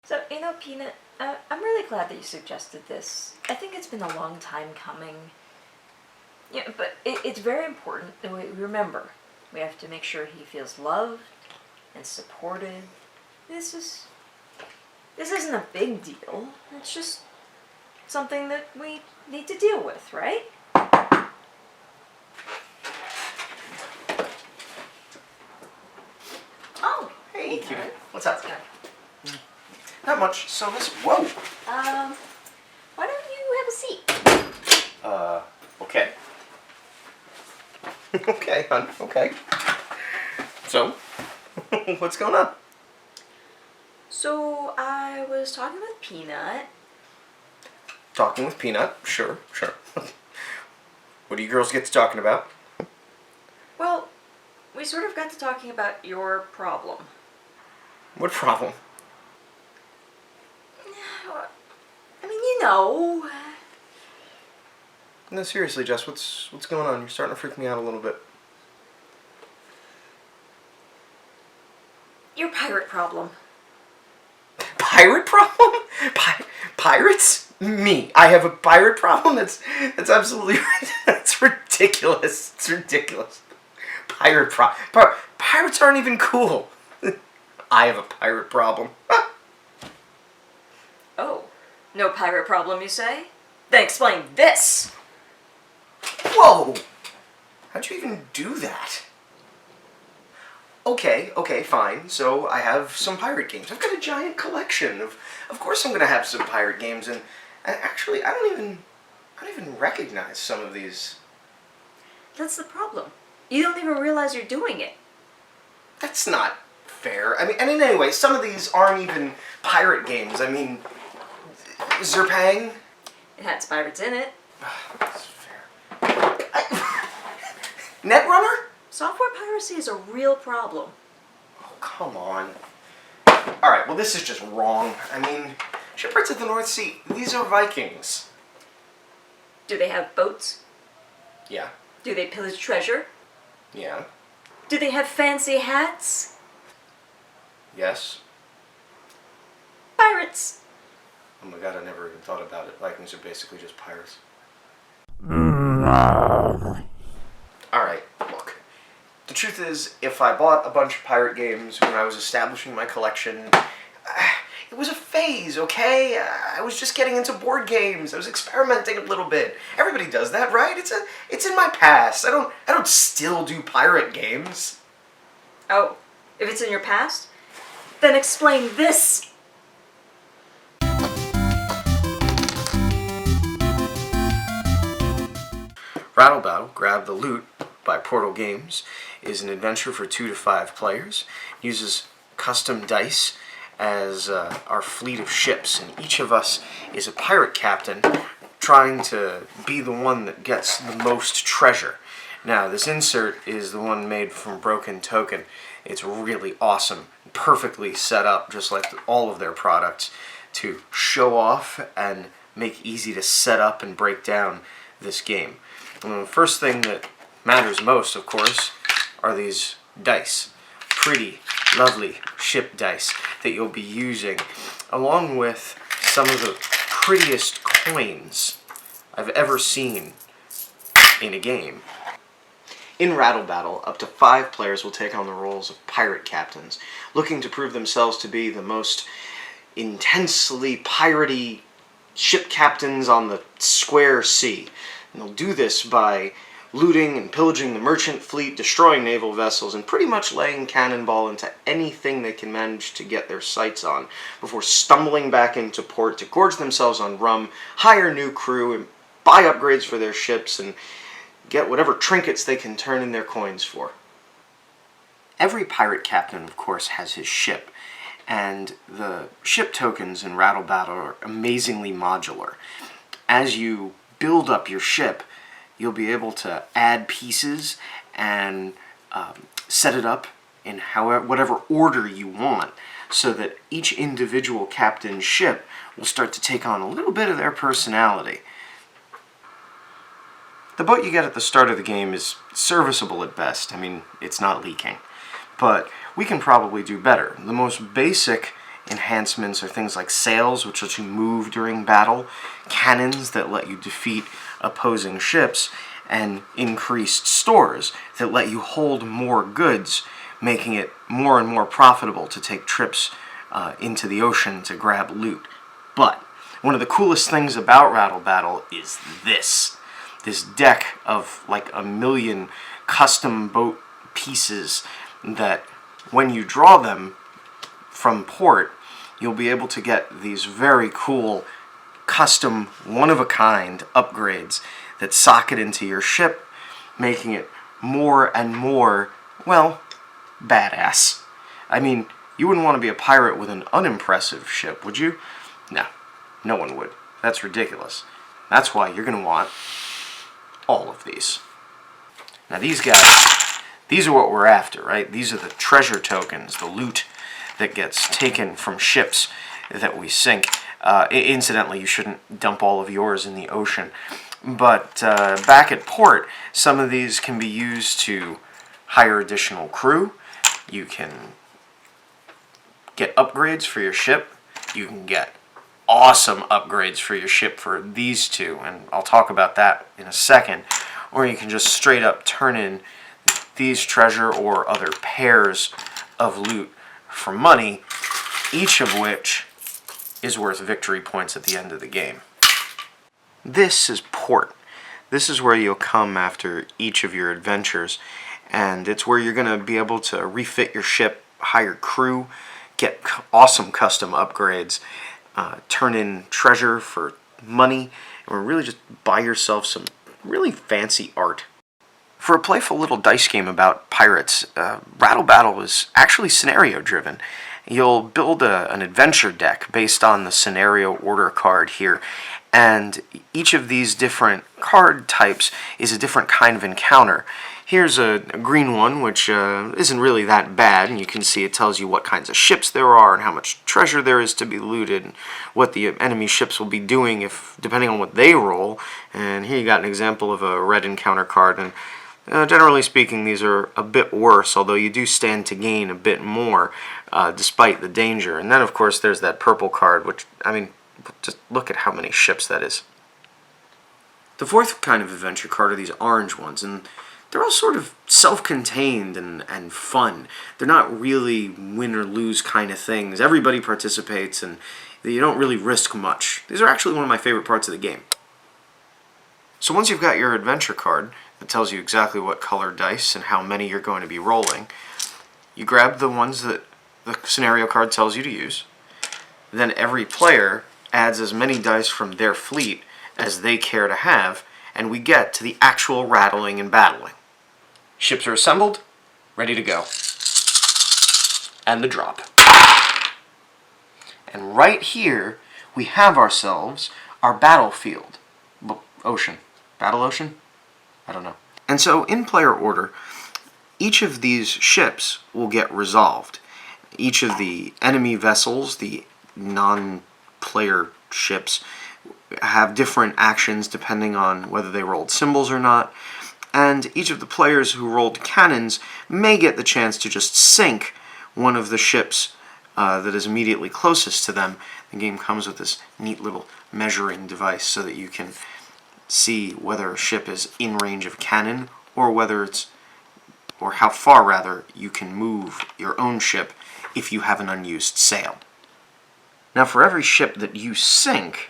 So, Peanut, I'm really glad that you suggested this. I think it's been a long time coming. Yeah, but it's very important that we remember. We have to make sure he feels loved and supported. This isn't a big deal. It's just something that we need to deal with, right? Oh, hey, Cutie. What's up? Good. Not much. So listen. Whoa. Why don't you have a seat? Okay. Okay, hon. Okay. So, what's going on? So, I was talking with Peanut. Talking with Peanut? Sure. What do you girls get to talking about? Well, we sort of got to talking about your problem. What problem? I mean, you know. No, seriously, Jess, what's going on? You're starting to freak me out a little bit. Your pirate problem. Pirate problem? Pirates? Me? I have a pirate problem? That's absolutely that's ridiculous. It's ridiculous. Pirates aren't even cool. I have a pirate problem. Oh, no pirate problem, you say? Then explain this. Whoa! How'd you even do that? Okay, fine. So I have some pirate games. I've got a giant collection of course I'm gonna have some pirate games, and actually I don't even recognize some of these. That's the problem. You don't even realize you're doing it. That's not fair. I mean, and anyway, some of these aren't even pirate games. I mean, Zerpang? It has pirates in it. That's fair. Netrunner? Software piracy is a real problem. Oh, come on. Alright, well this is just wrong. I mean, shipwrights of the North Sea, these are Vikings. Do they have boats? Yeah. Do they pillage treasure? Yeah. Do they have fancy hats? Yes. Pirates. Oh my god, I never even thought about it. Vikings are basically just pirates. Alright, look. The truth is, if I bought a bunch of pirate games when I was establishing my collection, it was a phase, okay? I was just getting into board games. I was experimenting a little bit. Everybody does that, right? It's in my past. I don't still do pirate games. Oh, if it's in your past, then explain this. Rattle Battle, Grab the Loot by Portal Games is an adventure for 2 to 5 players. It uses custom dice as our fleet of ships, and each of us is a pirate captain trying to be the one that gets the most treasure. Now, this insert is the one made from Broken Token. It's really awesome, perfectly set up, just like all of their products, to show off and make easy to set up and break down this game. And the first thing that matters most, of course, are these dice. Pretty, lovely ship dice that you'll be using, along with some of the prettiest coins I've ever seen in a game. In Rattle Battle, up to 5 players will take on the roles of pirate captains, looking to prove themselves to be the most intensely piratey ship captains on the square sea. And they'll do this by looting and pillaging the merchant fleet, destroying naval vessels, and pretty much laying cannonball into anything they can manage to get their sights on before stumbling back into port to gorge themselves on rum, hire new crew, and buy upgrades for their ships, and get whatever trinkets they can turn in their coins for. Every pirate captain, of course, has his ship, and the ship tokens in Rattle Battle are amazingly modular. As you build up your ship, you'll be able to add pieces and set it up in whatever order you want, so that each individual captain's ship will start to take on a little bit of their personality. The boat you get at the start of the game is serviceable at best. I mean, it's not leaking. But we can probably do better. The most basic enhancements are things like sails, which let you move during battle, cannons that let you defeat opposing ships, and increased stores that let you hold more goods, making it more and more profitable to take trips into the ocean to grab loot. But one of the coolest things about Rattle Battle is this deck of like 1 million custom boat pieces that when you draw them from port, you'll be able to get these very cool custom one-of-a-kind upgrades that socket into your ship, making it more and more, well, badass. I mean, you wouldn't want to be a pirate with an unimpressive ship, would you? No, no one would. That's ridiculous. That's why you're going to want all of these. Now these guys, these are what we're after, right? These are the treasure tokens, the loot that gets taken from ships that we sink. Incidentally, you shouldn't dump all of yours in the ocean. But back at port, some of these can be used to hire additional crew. You can get upgrades for your ship. You can get awesome upgrades for your ship for these two, and I'll talk about that in a second. Or you can just straight up turn in these treasure or other pairs of loot for money, each of which is worth victory points at the end of the game. This is port. This is where you'll come after each of your adventures, and it's where you're going to be able to refit your ship, hire crew, get awesome custom upgrades, turn in treasure for money, or really just buy yourself some really fancy art. For a playful little dice game about pirates, Rattle Battle is actually scenario driven. You'll build an adventure deck based on the scenario order card here, and each of these different card types is a different kind of encounter. Here's a green one, which isn't really that bad, and you can see it tells you what kinds of ships there are and how much treasure there is to be looted, and what the enemy ships will be doing depending on what they roll. And here you got an example of a red encounter card, and generally speaking, these are a bit worse, although you do stand to gain a bit more despite the danger. And then, of course, there's that purple card, which, I mean, just look at how many ships that is. The fourth kind of adventure card are these orange ones, and they're all sort of self-contained and fun. They're not really win or lose kind of things. Everybody participates, and you don't really risk much. These are actually one of my favorite parts of the game. So once you've got your adventure card that tells you exactly what color dice and how many you're going to be rolling, you grab the ones that the scenario card tells you to use. Then every player adds as many dice from their fleet as they care to have, and we get to the actual rattling and battling. Ships are assembled, ready to go. And the drop. And right here, we have ourselves our battlefield. Ocean. Battle ocean? I don't know. And so, in player order, each of these ships will get resolved. Each of the enemy vessels, the non-player ships, have different actions depending on whether they rolled symbols or not. And each of the players who rolled cannons may get the chance to just sink one of the ships that is immediately closest to them. The game comes with this neat little measuring device so that you can see whether a ship is in range of cannon, or how far rather you can move your own ship if you have an unused sail. Now, for every ship that you sink,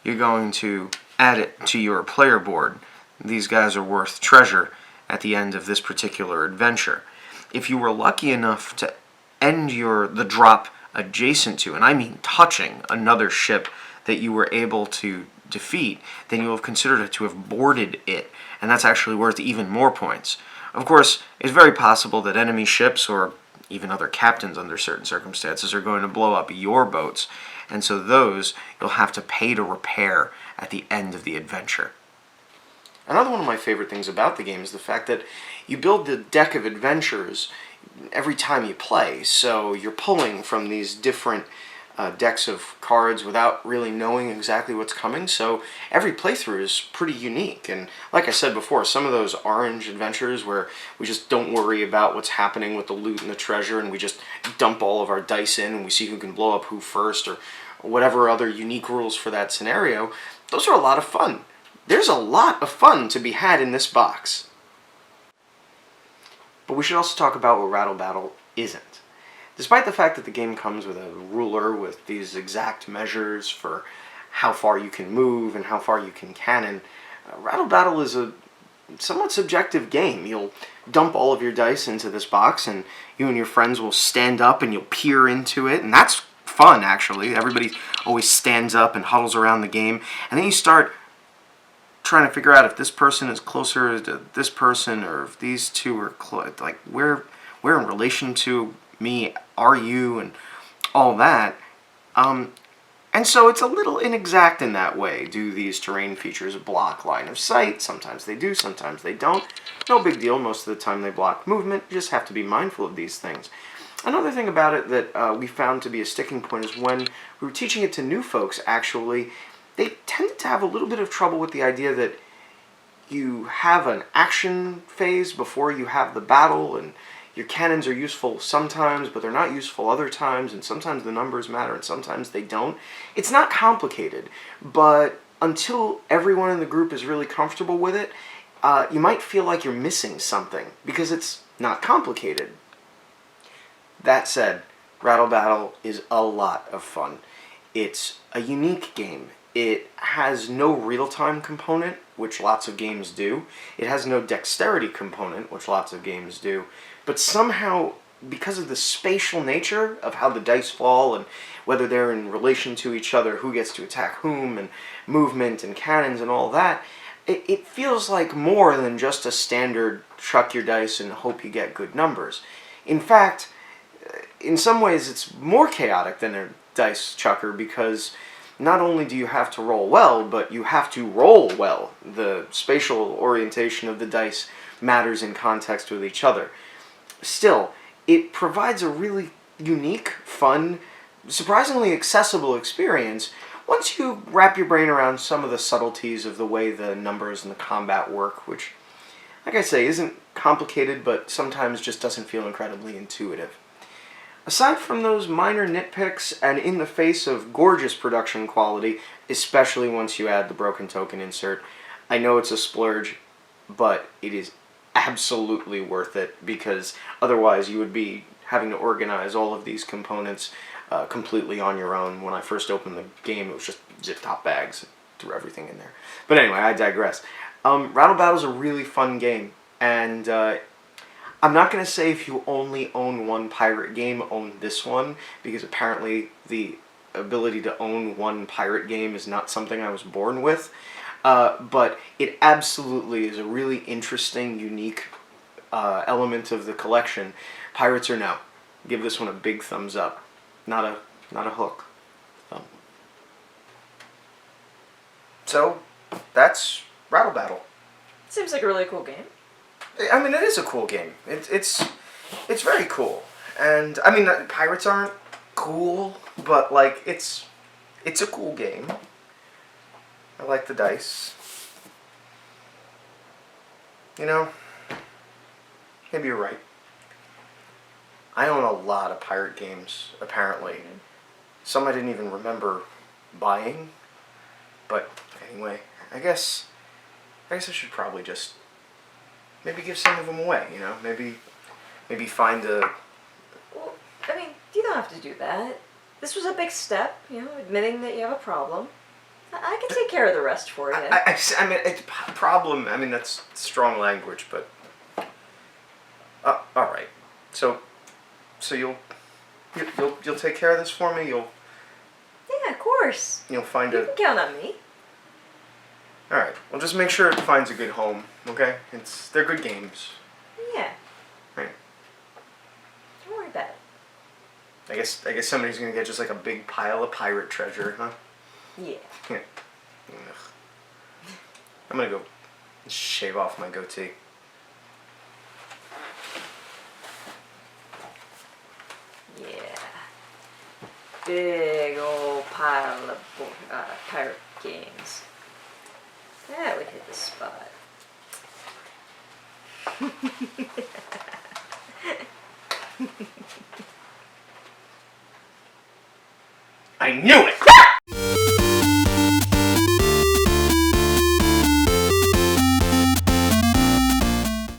you're going to add it to your player board. These guys are worth treasure at the end of this particular adventure. If you were lucky enough to end the drop adjacent to, and I mean touching, another ship that you were able to defeat, then you will have considered it to have boarded it, and that's actually worth even more points. Of course, it's very possible that enemy ships, or even other captains under certain circumstances, are going to blow up your boats, and so those you'll have to pay to repair at the end of the adventure. Another one of my favorite things about the game is the fact that you build the deck of adventures every time you play, so you're pulling from these different decks of cards without really knowing exactly what's coming. So every playthrough is pretty unique. And like I said before, some of those orange adventures where we just don't worry about what's happening with the loot and the treasure, and we just dump all of our dice in and we see who can blow up who first, or whatever other unique rules for that scenario, those are a lot of fun. There's a lot of fun to be had in this box. But we should also talk about what Rattle Battle isn't. Despite the fact that the game comes with a ruler with these exact measures for how far you can move and how far you can cannon, Rattle Battle is a somewhat subjective game. You'll dump all of your dice into this box, and you and your friends will stand up and you'll peer into it, and that's fun, actually. Everybody always stands up and huddles around the game, and then you start trying to figure out if this person is closer to this person, or if these two are like where in relation to me are you, and all that. And so it's a little inexact in that way. Do these terrain features block line of sight? Sometimes they do, sometimes they don't. No big deal, most of the time they block movement. You just have to be mindful of these things. Another thing about it that we found to be a sticking point is when we were teaching it to new folks, actually, they tended to have a little bit of trouble with the idea that you have an action phase before you have the battle, and your cannons are useful sometimes, but they're not useful other times, and sometimes the numbers matter and sometimes they don't. It's not complicated, but until everyone in the group is really comfortable with it, you might feel like you're missing something, because it's not complicated. That said, Rattle Battle is a lot of fun. It's a unique game. It has no real-time component, which lots of games do. It has no dexterity component, which lots of games do. But somehow, because of the spatial nature of how the dice fall and whether they're in relation to each other, who gets to attack whom, and movement and cannons and all that, it feels like more than just a standard chuck your dice and hope you get good numbers. In fact, in some ways it's more chaotic than a dice chucker, because not only do you have to roll well, but you have to roll well. The spatial orientation of the dice matters in context with each other. Still, it provides a really unique, fun, surprisingly accessible experience once you wrap your brain around some of the subtleties of the way the numbers and the combat work, which, like I say, isn't complicated, but sometimes just doesn't feel incredibly intuitive. Aside from those minor nitpicks, and in the face of gorgeous production quality, especially once you add the broken token insert, I know it's a splurge, but it is absolutely worth it, because otherwise you would be having to organize all of these components completely on your own. When I first opened the game, it was just zip top bags, threw everything in there. But anyway, I digress. Rattle Battle is a really fun game, and I'm not going to say if you only own one pirate game, own this one, because apparently the ability to own one pirate game is not something I was born with. But it absolutely is a really interesting, unique element of the collection. Pirates or no, give this one a big thumbs up. Not a hook. So that's Rattle Battle. Seems like a really cool game. I mean, it is a cool game. It's very cool. And I mean, pirates aren't cool, but like it's a cool game. I like the dice. You know, maybe you're right. I own a lot of pirate games, apparently. Mm-hmm. Some I didn't even remember buying. But anyway, I guess I should probably just maybe give some of them away, you know? Maybe find a... Well, I mean, you don't have to do that. This was a big step, you know, admitting that you have a problem. I can take care of the rest for you. I mean, it's a problem. I mean, that's strong language, but all right. So you'll take care of this for me. Yeah, of course. You'll find You a. can count on me. All right. Well, just make sure it finds a good home. Okay. They're good games. Yeah. Right. Don't worry about it. I guess somebody's gonna get just like a big pile of pirate treasure, huh? Yeah. Yeah. Ugh. I'm gonna go shave off my goatee. Yeah. big old pile of pirate games. That would hit the spot. I knew it!